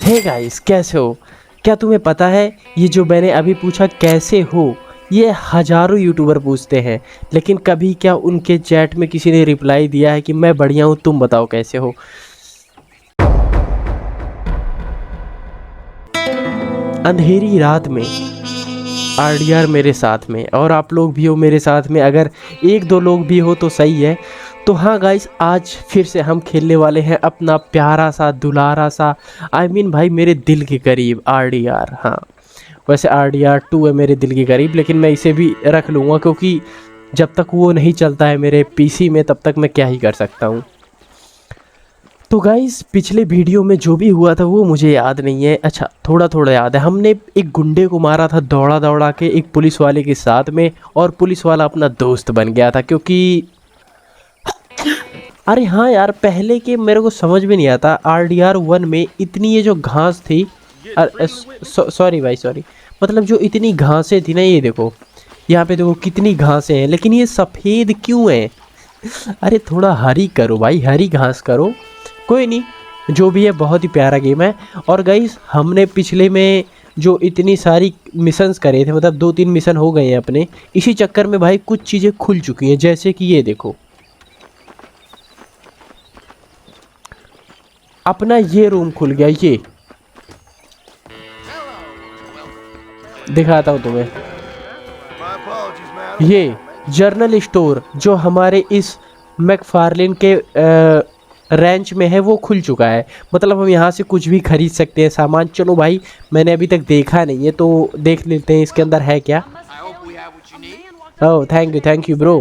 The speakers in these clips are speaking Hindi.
हे गाइस, कैसे हो? क्या तुम्हें पता है ये जो मैंने अभी पूछा कैसे हो, ये हजारों यूट्यूबर पूछते हैं, लेकिन कभी क्या उनके चैट में किसी ने रिप्लाई दिया है कि मैं बढ़िया हूँ, तुम बताओ कैसे हो? अंधेरी रात में आरडीआर मेरे साथ में, और आप लोग भी हो मेरे साथ में। अगर एक दो लोग भी हो तो सही है। तो हाँ गाइस, आज फिर से हम खेलने वाले हैं अपना प्यारा सा दुलारा सा, भाई मेरे दिल के करीब आरडीआर। हाँ, वैसे आरडीआर 2 है मेरे दिल के करीब, लेकिन मैं इसे भी रख लूँगा क्योंकि जब तक वो नहीं चलता है मेरे पीसी में तब तक मैं क्या ही कर सकता हूँ। तो गाइस, पिछले वीडियो में जो भी हुआ था वो मुझे याद नहीं है। अच्छा, थोड़ा थोड़ा याद है। हमने एक गुंडे को मारा था दौड़ा दौड़ा के एक पुलिस वाले के साथ में, और पुलिस वाला अपना दोस्त बन गया था क्योंकि अरे हाँ यार, पहले के मेरे को समझ में नहीं आता आरडीआर 1 में इतनी ये जो घास थी। सॉरी भाई, सॉरी। मतलब जो इतनी घासें थी ना, ये देखो यहाँ पे देखो कितनी घासें हैं, लेकिन ये सफ़ेद क्यों है? अरे थोड़ा हरी करो भाई, हरी घास करो। कोई नहीं, जो भी है बहुत ही प्यारा गेम है। और गाइस, हमने पिछले में जो इतनी सारी मिशंस करे थे, मतलब 2-3 मिशन हो गए हैं अपने, इसी चक्कर में भाई कुछ चीज़ें खुल चुकी हैं, जैसे कि ये देखो अपना ये रूम खुल गया। ये दिखाता हूँ तुम्हें, ये जर्नल स्टोर जो हमारे इस मैकफार्लेन के रेंच में है वो खुल चुका है। मतलब हम यहाँ से कुछ भी खरीद सकते हैं सामान। चलो भाई, मैंने अभी तक देखा नहीं है तो देख लेते हैं इसके अंदर है क्या। ओह, थैंक यू ब्रो।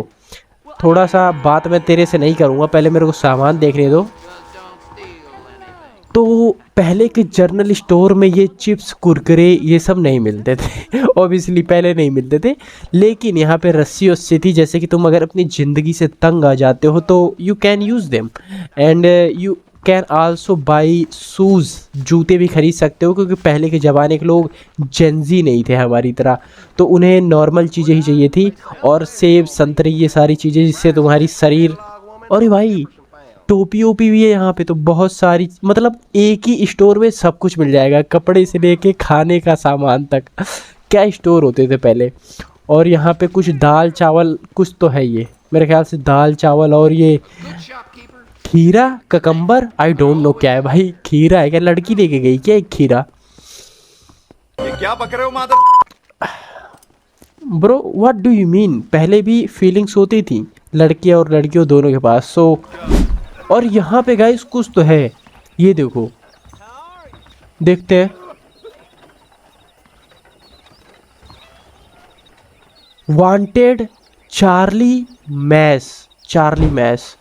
थोड़ा सा बात मैं तेरे से नहीं करूँगा, पहले मेरे को सामान देखने दो। तो पहले के जर्नल स्टोर में ये चिप्स कुरकुरे ये सब नहीं मिलते थे ऑब्वियसली पहले नहीं मिलते थे, लेकिन यहाँ पे रस्सी वस्सी थी। जैसे कि तुम अगर अपनी ज़िंदगी से तंग आ जाते हो तो you can use them, and you can also by shoes. जूते भी खरीद सकते हो क्योंकि पहले के ज़माने के लोग जेंजी नहीं थे हमारी तरह, तो उन्हें नॉर्मल चीज़ें ही चाहिए थी। और सेब संतरे ये सारी चीज़ें जिससे तुम्हारी शरीर। और भाई टोपी ओपी भी है यहाँ पे, तो बहुत सारी, मतलब एक ही स्टोर में सब कुछ मिल जाएगा, कपड़े से लेके खाने का सामान तक। क्या स्टोर होते थे पहले। और यहाँ पे कुछ दाल चावल कुछ तो है, ये मेरे ख्याल से दाल चावल। और ये खीरा ककम्बर, आई डोंट नो क्या है भाई। खीरा है क्या? लड़की लेके गई क्या एक खीरा? ये क्या बक रहे हो मादर? Bro what do you mean? पहले भी फीलिंग्स होती थी लड़कियां और लड़कियों दोनों के पास। सो और यहाँ पे गाइस कुछ तो है, ये देखो, देखते हैं। Wanted Charlie Mace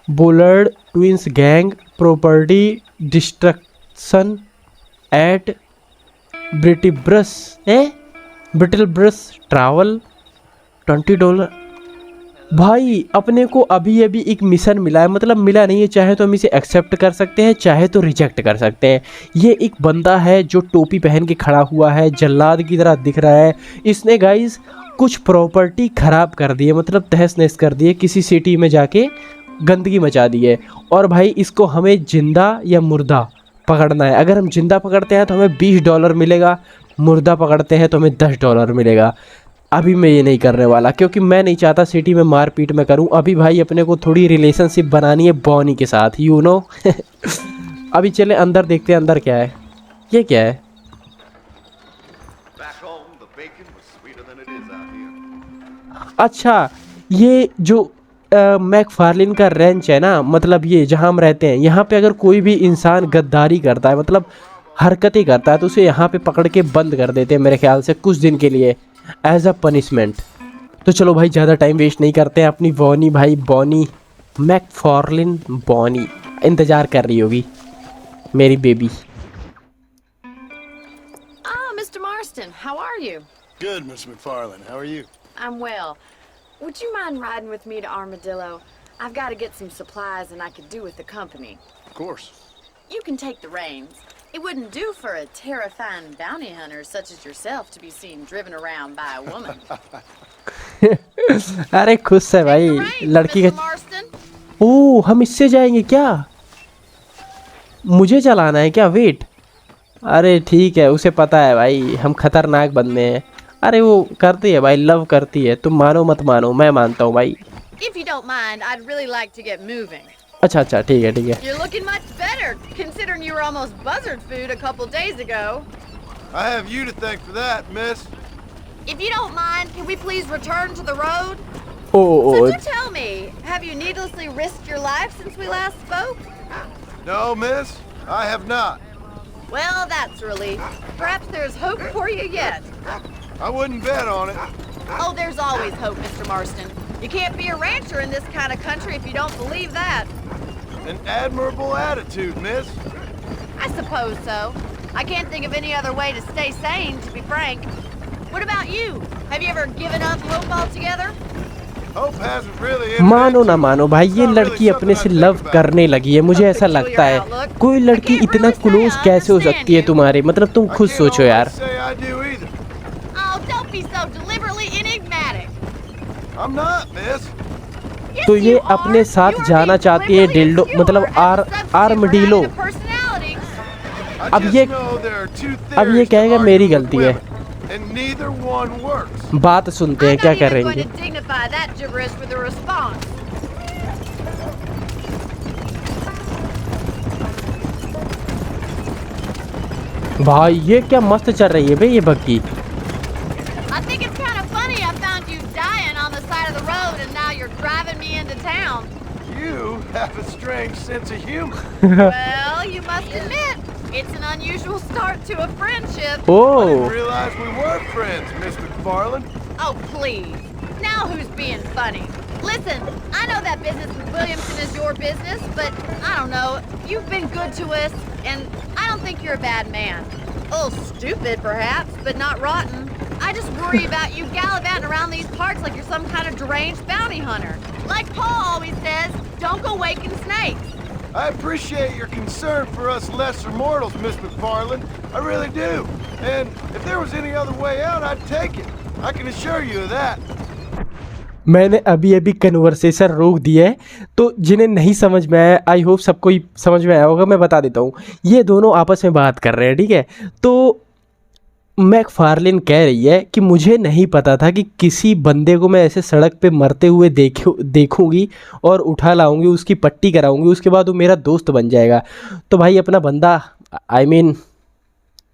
Bullard twins gang property destruction at Brittle Brush travel $20। भाई अपने को अभी अभी एक मिशन मिला है, मतलब मिला नहीं है, चाहे तो हम इसे एक्सेप्ट कर सकते हैं चाहे तो रिजेक्ट कर सकते हैं। ये एक बंदा है जो टोपी पहन के खड़ा हुआ है, जल्लाद की तरह दिख रहा है। इसने गाइस कुछ प्रॉपर्टी ख़राब कर दी है, मतलब तहस नहस कर दी है, किसी सिटी में जाके गंदगी मचा दी है। और भाई इसको हमें जिंदा या मुर्दा पकड़ना है। अगर हम जिंदा पकड़ते हैं तो हमें $20 मिलेगा, मुर्दा पकड़ते हैं तो हमें $10 मिलेगा। अभी मैं ये नहीं करने वाला क्योंकि मैं नहीं चाहता सिटी में मारपीट में करूं। अभी भाई अपने को थोड़ी रिलेशनशिप बनानी है बॉनी के साथ, यू नो अभी चले अंदर, देखते हैं अंदर क्या है। ये क्या है? अच्छा, ये जो मैकफार्लिन का रेंच है ना, मतलब ये जहाँ हम रहते हैं, यहाँ पे अगर कोई भी इंसान गद्दारी करता है, मतलब हरकतें करता है, तो उसे यहाँ पे पकड़ के बंद कर देते हैं मेरे ख्याल से कुछ दिन के लिए, एज अ पनिशमेंट। तो चलो भाई, ज़्यादा टाइम वेस्ट नहीं करते हैं। अपनी बॉनी भाई, बॉनी मैकफार्लिन बॉनी इंतज़ार कर रही होगी मेरी baby. Ah, Mr. Marston, how are you? Good, Miss McFarlane. How are you? I'm well. Would you mind riding with me to Armadillo? I've got to get some supplies and I could do with the company. Of course. You can take the reins. It wouldn't do for a terrifying bounty hunter such as yourself to be seen driven around by a woman. अरे खुश है भाई लड़की Mr. का। Marston? ओह, हम इससे जाएंगे क्या? मुझे चलाना है क्या? वेट, अरे ठीक है, उसे पता है भाई हम खतरनाक बंदे हैं। अरे वो करती है भाई, लव करती है, तुम मानो मत मानो, मैं मानता हूँ भाई। If you don't mind, I'd really like to get moving. अच्छा अच्छा, ठीक है ठीक है। You're looking much better, considering you were almost buzzard food a couple days ago. I have you to thank for that, miss. If you don't mind, can we please return to the road? O So O do tell me, have you needlessly risked your life since we last spoke? No, miss, I have not. Well, that's a relief. Perhaps there's hope for you yet. I wouldn't bet on it. Oh, there's always hope, Mr. Marston. You can't be a rancher in this kind of country if you don't believe that. An admirable attitude, miss. I suppose so. I can't think of any other way to stay sane, to be frank. What about you? Have you ever given up hope altogether? Hope hasn't really. मानो ना मानो भाई, ये लड़की अपने से लव करने लगी है। मुझे ऐसा लगता है कोई लड़की इतना क्लोज कैसे हो सकती है तुम्हारे, मतलब तुम खुद सोचो यार। Oh, don't be so deliberately enigmatic. I'm not, miss. Yes, तो ये you are. अपने साथ You are जाना being चाहती है deliberately डिल्डो, obscure मतलब as a substitute for आर्मडीलो। having a personality. I अब just ये- know there are two अब ये theories to कहेगा मेरी argue with गलती है। women, and neither one works. बात सुनते I'm हैं क्या not even करेंगे। going to dignify that gibberish with a response. भाई ये क्या मस्त चल रही है भाई ये बग्गी। I think it's kind of funny I found you dying on the side of the road and now you're driving me into town. You have a strange sense of humor. Well, you must admit, it's an unusual start to a friendship. I O didn't realize we were friends, Miss McFarland. Oh, please. Now who's being funny? Listen, I know that business with Williamson is your business, but I don't know. You've been good to us, and I don't think you're a bad man. A little stupid, perhaps, but not rotten. I just worry about you gallivanting around these parts like you're some kind of deranged bounty hunter. Like Paul always says, don't go waking snakes. I appreciate your concern for us lesser mortals, Miss McFarland. I really do. And if there was any other way out, I'd take it. I can assure you of that. मैंने अभी अभी कन्वर्सेशन रोक दिया है, तो जिन्हें नहीं समझ में आया, आई होप सबको ही समझ में आया होगा, मैं बता देता हूँ। ये दोनों आपस में बात कर रहे हैं, ठीक है। तो मैकफार्लेन कह रही है कि मुझे नहीं पता था कि किसी बंदे को मैं ऐसे सड़क पे मरते हुए देखूंगी और उठा लाऊंगी, उसकी पट्टी कराऊंगी, उसके बाद वो मेरा दोस्त बन जाएगा। तो भाई अपना बंदा, आई मीन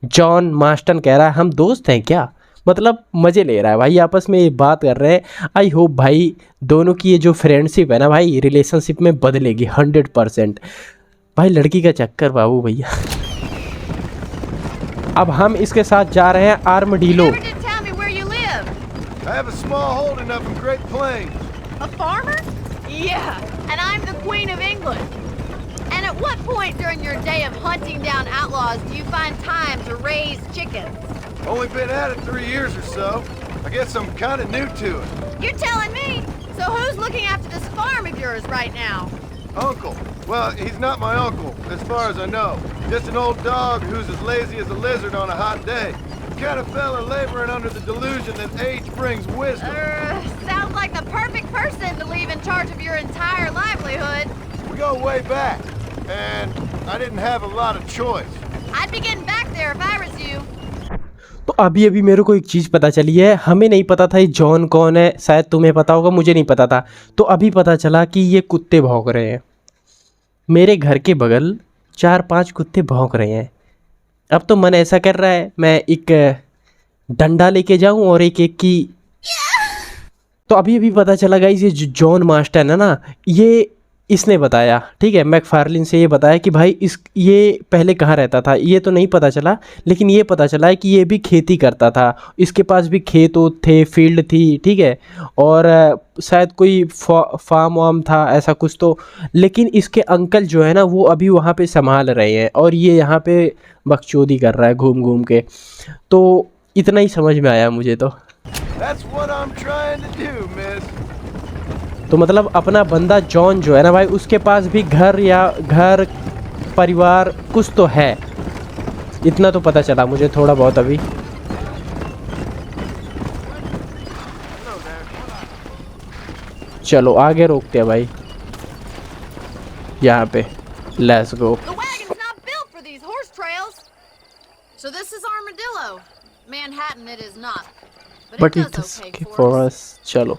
जॉन मार्स्टन कह रहा है हम दोस्त हैं क्या, मतलब मज़े ले रहा है भाई, आपस में ये बात कर रहे हैं। आई होप भाई दोनों की ये जो फ्रेंडशिप है ना भाई, रिलेशनशिप में बदलेगी 100%। भाई लड़की का चक्कर बाबू भैया। अब हम इसके साथ जा रहे हैं You आर्मडीलो। never did tell me where you live. I have a small holding up in Great Plains. A farmer? Yeah, and I'm the Queen of England. And at what point during your day of hunting down outlaws do you find time to raise chickens? Only been at it 3 years or so. I guess I'm kind of new to it. You're telling me? So who's looking after this farm of yours right now? Uncle. Well, he's not my uncle, as far as I know. Just an old dog who's as lazy as a lizard on a hot day. Kind of fella laboring under the delusion that age brings wisdom. Sounds like the perfect person to leave in charge of your entire livelihood. We go way back, and I didn't have a lot of choice. I'd be getting back there if I was you. तो अभी अभी मेरे को एक चीज़ पता चली है, हमें नहीं पता था ये जॉन कौन है, शायद तुम्हें पता होगा, मुझे नहीं पता था। तो अभी पता चला कि ये कुत्ते भौंक रहे हैं, मेरे घर के बगल 4-5 कुत्ते भौंक रहे हैं। अब तो मन ऐसा कर रहा है मैं एक डंडा लेके जाऊं और एक एक की। तो अभी अभी पता चला गाइस, ये जो जॉन मार्स्टन है ना, ये इसने बताया, ठीक है, मैकफार्लिन से ये बताया कि भाई ये पहले कहाँ रहता था, ये तो नहीं पता चला, लेकिन ये पता चला है कि ये भी खेती करता था, इसके पास भी खेत थे, फील्ड थी, ठीक है, और शायद कोई फार्म वार्म था ऐसा कुछ। तो लेकिन इसके अंकल जो है ना वो अभी वहाँ पे संभाल रहे हैं और ये यहाँ पे बकचोदी कर रहा है घूम घूम के। तो इतना ही समझ में आया मुझे तो। That's what I'm trying to do, miss. तो मतलब अपना बंदा जॉन जो है ना भाई, उसके पास भी घर परिवार कुछ तो है, इतना तो पता चला मुझे थोड़ा बहुत अभी। चलो आगे रोकते हैं भाई, यहाँ पे let's go. The wagon's not built for these horse trails. So this is Armadillo. Manhattan it is not. But But it it does okay is for for us. अस। चलो,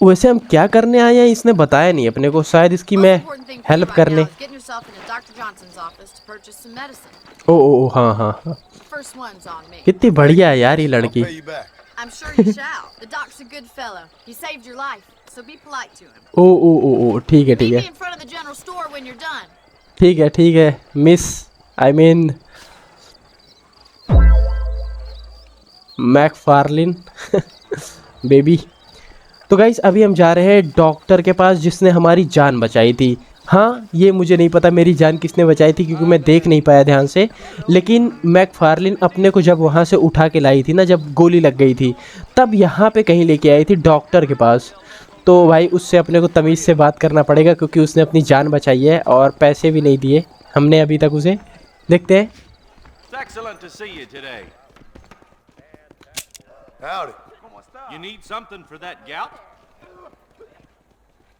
वैसे हम क्या करने आए हैं इसने बताया नहीं अपने को, शायद इसकी Most मैं important thing for you help right करने। now is getting yourself into Dr. Johnson's office to purchase some medicine. ओ ओ हाँ हाँ हाँ, First one's on me. कितनी बढ़िया है यार ये I'll लड़की। pay you back. I'm sure you shall. The doc's a good fellow. He saved your life, so be polite to him. ओ ओ ओ ओ, ठीक है ठीक Meet me है in front of the general store when you're done. ठीक है मिस, आई मीन मैकफार्लिन बेबी। तो गाइस अभी हम जा रहे हैं डॉक्टर के पास जिसने हमारी जान बचाई थी। हाँ, ये मुझे नहीं पता मेरी जान किसने बचाई थी क्योंकि मैं देख नहीं पाया ध्यान से, लेकिन मैकफार्लिन अपने को जब वहाँ से उठा के लाई थी ना, जब गोली लग गई थी, तब यहाँ पे कहीं लेके आई थी डॉक्टर के पास। तो भाई उससे अपने को तमीज़ से बात करना पड़ेगा क्योंकि उसने अपनी जान बचाई है और पैसे भी नहीं दिए हमने अभी तक उसे। देखते हैं। It's excellent to see you today. Howdy. You need something for that gout?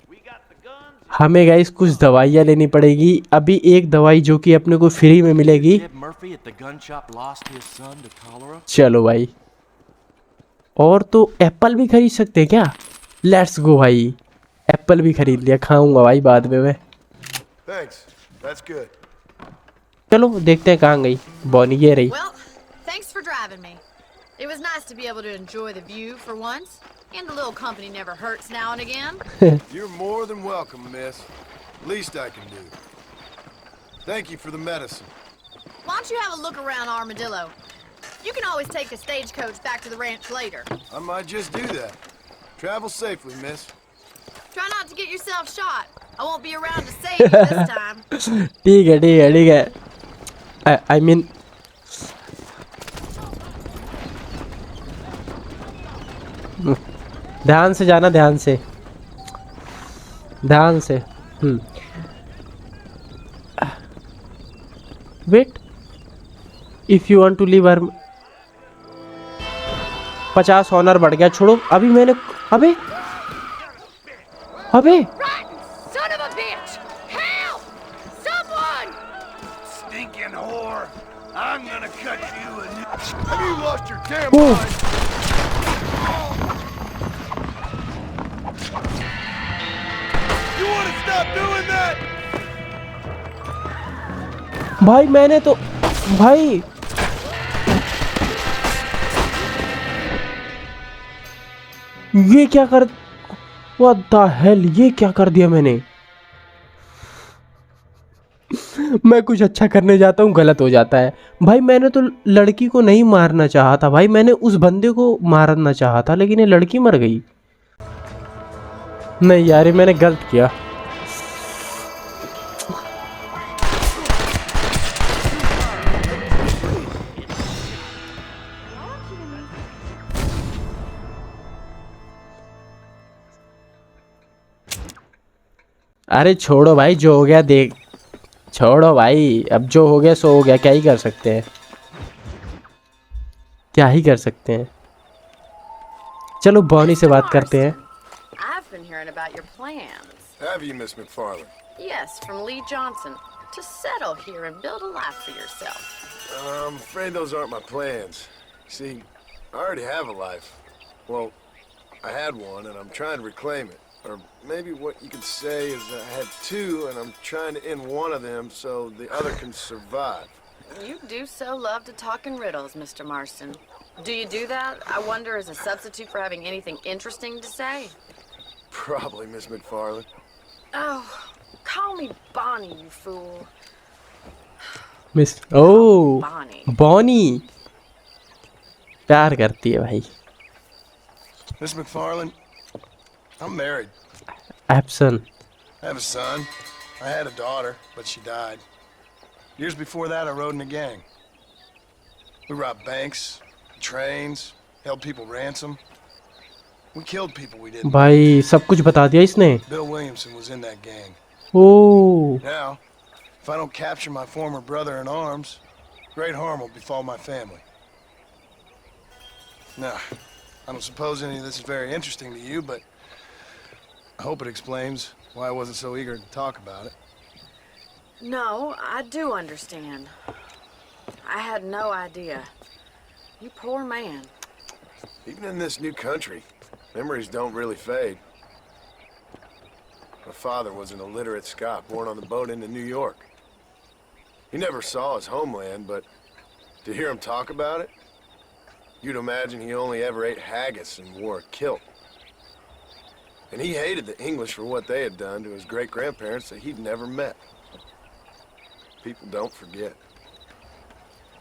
We got the guns. हमें गाइस कुछ दवाइयाँ लेनी पड़ेगी। अभी एक दवाई जो कि अपने को फ्री में मिलेगी। Jeb Murphy at the gun shop lost his son to cholera. चलो भाई, और तो एप्पल भी खरीद सकते हैं क्या? लेट्स गो भाई, एप्पल भी खरीद लिया, खाऊंगा भाई बाद में मैं। Thanks. That's good. चलो देखते हैं कहाँ गई बॉनी। ये रही। Well, thanks for driving me. It was nice to be able to enjoy the view for once, and a little company never hurts now and again. You're more than welcome, miss. Least I can do. Thank you for the medicine. Why don't you have a look around Armadillo? You can always take the stagecoach back to the ranch later. I might just do that. Travel safely, miss. Try not to get yourself shot. I won't be around to save you this time. ठीक है। आई मीन ध्यान से जाना, ध्यान से। Wait, if you want to leave are 50 honour बढ़ गया। छोड़ो अभी मैंने अबे Rotten son of a bitch! Help! Someone! Stinking whore! I'm gonna cut you a new. Have you lost your damn Oh. mind? You wanna stop doing that? भाई मैंने तो भाई ये क्या कर, व्हाट द हेल, ये क्या कर दिया मैंने? मैं कुछ अच्छा करने जाता हूँ गलत हो जाता है भाई। मैंने तो लड़की को नहीं मारना चाहा था भाई, मैंने उस बंदे को मारना चाहा था, लेकिन ये लड़की मर गई। नहीं यार, ये मैंने गलत किया। अरे छोड़ो भाई, जो हो गया देख, छोड़ो भाई, अब जो हो गया सो हो गया, क्या ही कर सकते हैं, क्या ही कर सकते हैं। चलो बॉनी से बात करते हैं। I've been hearing about your plans. Have you, Miss McFarland? Yes, from Lee Johnson. To settle here and build a life for yourself. I'm afraid those aren't my plans. See, I already have a life. Well, I had one, and I'm trying to reclaim it. Or maybe what you could say is I had two, and I'm trying to end one of them so the other can survive. You do so love to talk in riddles, Mr. Marston. Do you do that, I wonder, as a substitute for having anything interesting to say? Probably, Miss McFarland. Oh, call me Bonnie, you fool. Miss oh Bonnie. Bonnie प्यार करती है भाई। Miss McFarland, I'm married. एप्सन I have a son. I had a daughter, but she died. Years before that, I rode in a gang. We robbed banks, trains, held people ransom. We killed people we didn't. भाई सब कुछ बता दिया इसने। Bill Williamson was in that gang. O Now, if I don't capture my former brother in arms, great harm will befall my family. Now, I don't suppose any of this is very interesting to you, but I hope it explains why I wasn't so eager to talk about it. No, I do understand. I had no idea. You poor man. Even in this new country, memories don't really fade. My father was an illiterate Scot born on the boat into New York. He never saw his homeland, but to hear him talk about it, you'd imagine he only ever ate haggis and wore a kilt. And he hated the English for what they had done to his great-grandparents that he'd never met. People don't forget.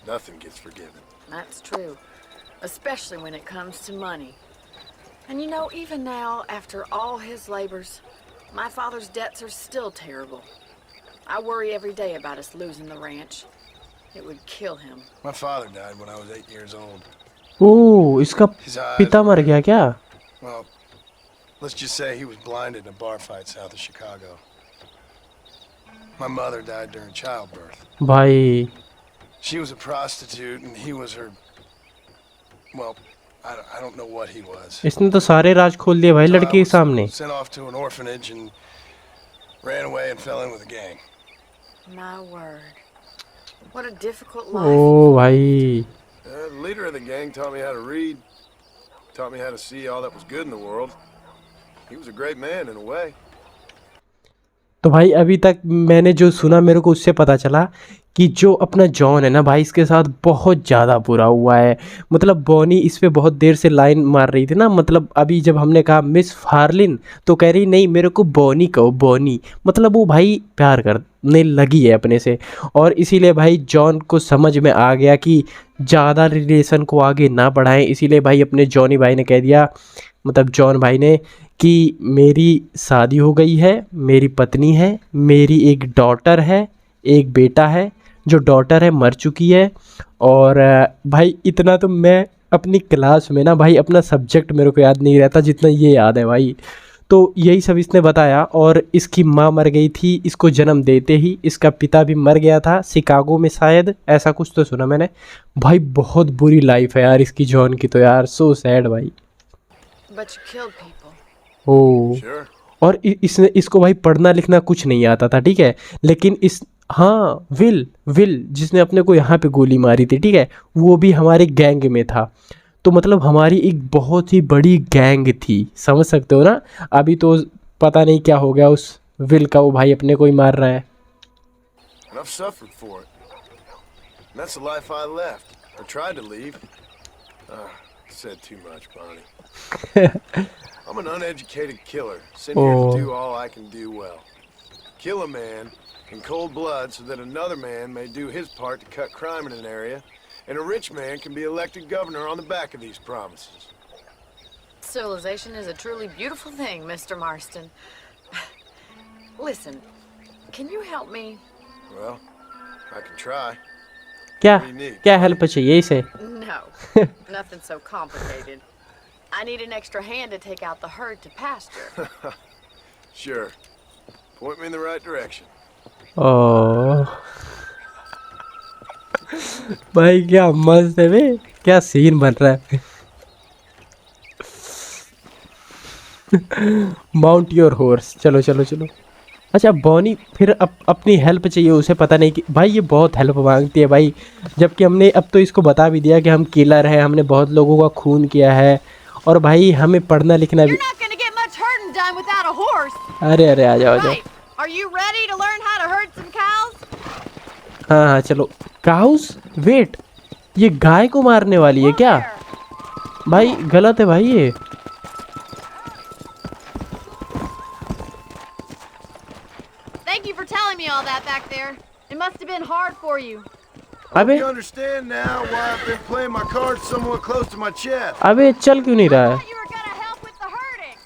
Nothing gets forgiven. That's true. Especially when it comes to money. And you know, even now, after all his labors, my father's debts are still terrible. I worry every day about us losing the ranch. It would kill him. My father died when I was 8 years old. ओह, इसका His eyes पिता मर गया क्या? Well, let's just say he was blinded in a bar fight south of Chicago. My mother died during childbirth. भाई She was a prostitute and he was her... Well, I don't know what he was. इसने तो सारे राज खोल दिए भाई लड़के के सामने. Sent off to an orphanage and ran away and fell in with a gang. My word. What a difficult life. ओ भाई The leader of the gang taught me how to read. Taught me how to see all that was good in the world. He was a great man in a way. तो भाई अभी तक मैंने जो सुना मेरे को उससे पता चला कि जो अपना जॉन है ना भाई इसके साथ बहुत ज़्यादा बुरा हुआ है. मतलब बॉनी इस पे बहुत देर से लाइन मार रही थी ना. मतलब अभी जब हमने कहा मिस फार्लिन तो कह रही नहीं मेरे को बॉनी कहो बॉनी. मतलब वो भाई प्यार करने लगी है अपने से. और इसीलिए भाई जॉन को समझ में आ गया कि ज़्यादा रिलेशन को आगे ना बढ़ाएं. इसीलिए भाई अपने जॉनी भाई ने कह दिया, मतलब जॉन भाई ने, कि मेरी शादी हो गई है, मेरी पत्नी है, मेरी एक डॉटर है, एक बेटा है. जो डॉटर है मर चुकी है. और भाई इतना तो मैं अपनी क्लास में ना भाई अपना सब्जेक्ट मेरे को याद नहीं रहता जितना ये याद है भाई. तो यही सब इसने बताया. और इसकी माँ मर गई थी इसको जन्म देते ही. इसका पिता भी मर गया था शिकागो में शायद, ऐसा कुछ तो सुना मैंने. भाई बहुत बुरी लाइफ है यार इसकी जॉन की तो यार. सो सैड भाई. But you killed people. Oh Sure. और इसने इसको भाई पढ़ना लिखना कुछ नहीं आता था, ठीक है. लेकिन इस हाँ विल जिसने अपने को यहाँ पे गोली मारी थी, ठीक है, वो भी हमारे गैंग में था. तो मतलब हमारी एक बहुत ही बड़ी गैंग थी, समझ सकते हो ना. अभी तो पता नहीं क्या हो गया उस विल का, वो भाई अपने को ही मार रहा है. And I've suffered for it. And that's the life I left. Or tried to leave. Said too much, Bonnie. I'm an uneducated killer, sent here Oh. to do all I can do well. Kill a man in cold blood so that another man may do his part to cut crime in an area, and a rich man can be elected governor on the back of these promises. Civilization is a truly beautiful thing, Mr. Marston. Listen, can you help me? Well, I can try. क्या What do you need? क्या हेल्प चाहिए इसे? No, nothing so complicated. I need an extra hand to take out the herd to pasture. Sure. Point me in the right direction. ओह भाई क्या मस्त है बे. क्या सीन बन रहा है. Mount your horse. चलो चलो चलो. अच्छा बॉनी फिर अपनी हेल्प चाहिए उसे, पता नहीं कि भाई ये बहुत हेल्प मांगती है भाई. जबकि हमने अब तो इसको बता भी दिया कि हम किलर हैं, हमने बहुत लोगों का खून किया है. और भाई हमें पढ़ना लिखना भी. You're not gonna get much herding done without a horse. अरे अरे आ जाओ आ जाओ. Right. Are you ready to learn how to herd some cows? हाँ हाँ चलो. काउस वेट, ये गाय को मारने वाली है क्या? भाई गलत है भाई ये. Thank you for telling me all that back there. It must have been hard for you. अबे You understand now why I've been playing my cards somewhat close to my chest. अबे चल क्यों नहीं रहा है? Thought you were gonna help with the herding.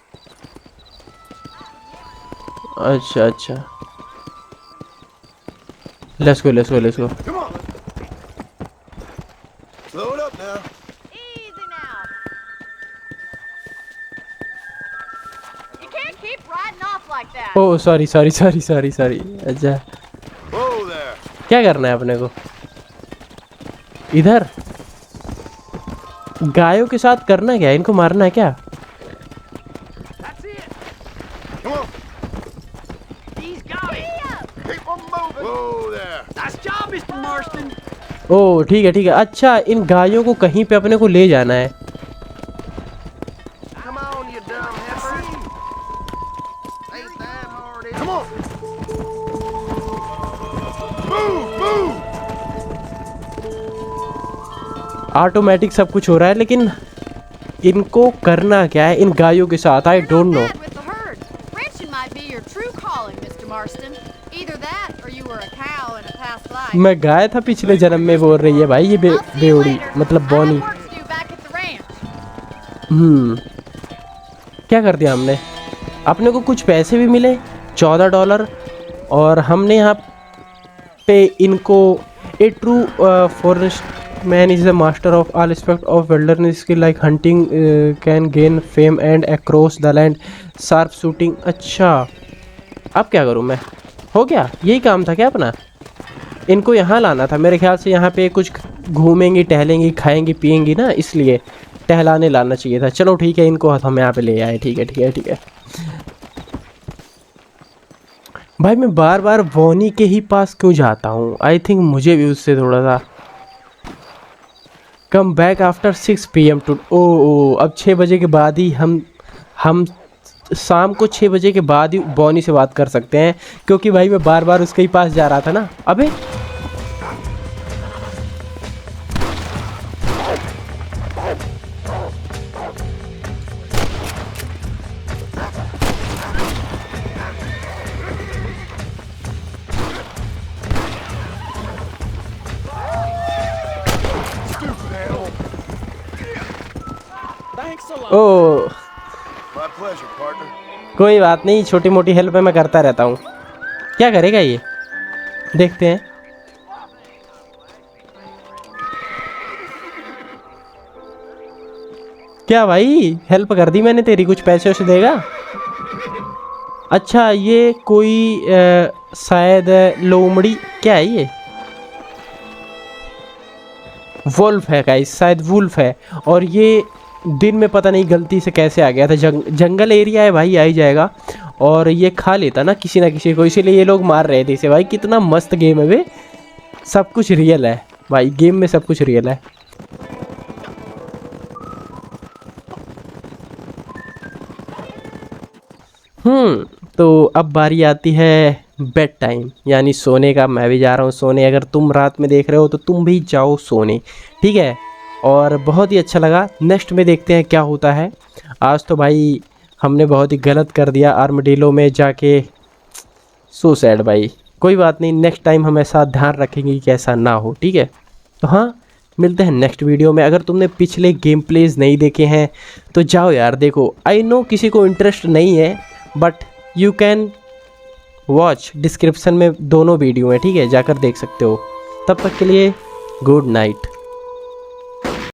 अच्छा अच्छा. Let's go let's go let's go. Come on. Load up now. Easy now. You can't keep riding off like that. Oh sorry sorry sorry sorry sorry. अच्छा Whoa there. क्या करना है अपने को इधर? गायों के साथ करना क्या? इनको मारना है क्या? Come on. He's got it. Keep on moving. Whoa. ओह ठीक है ठीक है। अच्छा इन गायों को कहीं पे अपने को ले जाना है। Come on, you dumb heifer. Ain't that hard, is it? Come on. Move, move. Automatic सब कुछ हो रहा है, लेकिन इनको करना क्या है इन गायों के साथ? I don't know. Bad with the herd. Ranching might be your true calling, Mr. Marston. Either that or you were a cow in a past life. मैं गाय था पिछले जन्म में, बोल रही है भाई ये I'll see you बेवड़ी later. मतलब I Bonnie. have work to do back at the ranch. क्या कर दिया हमने? अपने को कुछ पैसे भी मिले, $14, और हमने यहाँ पे इनको a true forest man is the master of all aspect of wilderness skill like hunting can gain fame and across the land sharpshooting. अच्छा अब क्या करूँ मैं? हो गया, यही काम था क्या अपना? इनको यहाँ लाना था मेरे ख्याल से। यहाँ पे कुछ घूमेंगी टहलेंगी खाएंगी पिएंगी ना, इसलिए टहलाने लाना चाहिए था। चलो ठीक है, इनको हम यहाँ पे ले आए। ठीक है ठीक है ठीक है भाई। मैं बार बार वॉनी के ही पास क्यों जाता हूँ? आई थिंक मुझे भी उससे थोड़ा सा कम बैक आफ्टर 6 PM टू। ओ अब 6 बजे के बाद ही हम शाम को 6 बजे के बाद ही बॉनी से बात कर सकते हैं, क्योंकि भाई मैं बार बार उसके ही पास जा रहा था ना। अबे ओ My pleasure, partner. कोई बात नहीं, छोटी मोटी हेल्प मैं करता रहता हूँ। क्या करेगा ये, देखते हैं। क्या भाई हेल्प कर दी मैंने तेरी, कुछ पैसे उसे देगा? अच्छा ये कोई शायद लोमड़ी, क्या है ये? वुल्फ है गाइस, शायद वुल्फ है। और ये दिन में पता नहीं गलती से कैसे आ गया था। जंगल एरिया है भाई, आ ही जाएगा और ये खा लेता ना किसी को, इसीलिए ये लोग मार रहे थे इसे। भाई कितना मस्त गेम है वे, सब कुछ रियल है भाई, गेम में सब कुछ रियल है। तो अब बारी आती है बेड टाइम, यानी सोने का। मैं भी जा रहा हूँ सोने। अगर तुम रात में देख रहे हो तो तुम भी जाओ सोने, ठीक है? और बहुत ही अच्छा लगा। नेक्स्ट में देखते हैं क्या होता है। आज तो भाई हमने बहुत ही गलत कर दिया आर्मडीलो में जाके। सो सैड भाई। कोई बात नहीं, नेक्स्ट टाइम हम ऐसा ध्यान रखेंगे कि ऐसा ना हो, ठीक है? तो हाँ, मिलते हैं नेक्स्ट वीडियो में। अगर तुमने पिछले गेम प्लेज नहीं देखे हैं तो जाओ यार देखो। आई नो किसी को इंटरेस्ट नहीं है, but you can watch, description में दोनों वीडियो हैं, ठीक है? जाकर देख सकते हो। तब तक के लिए गुड नाइट।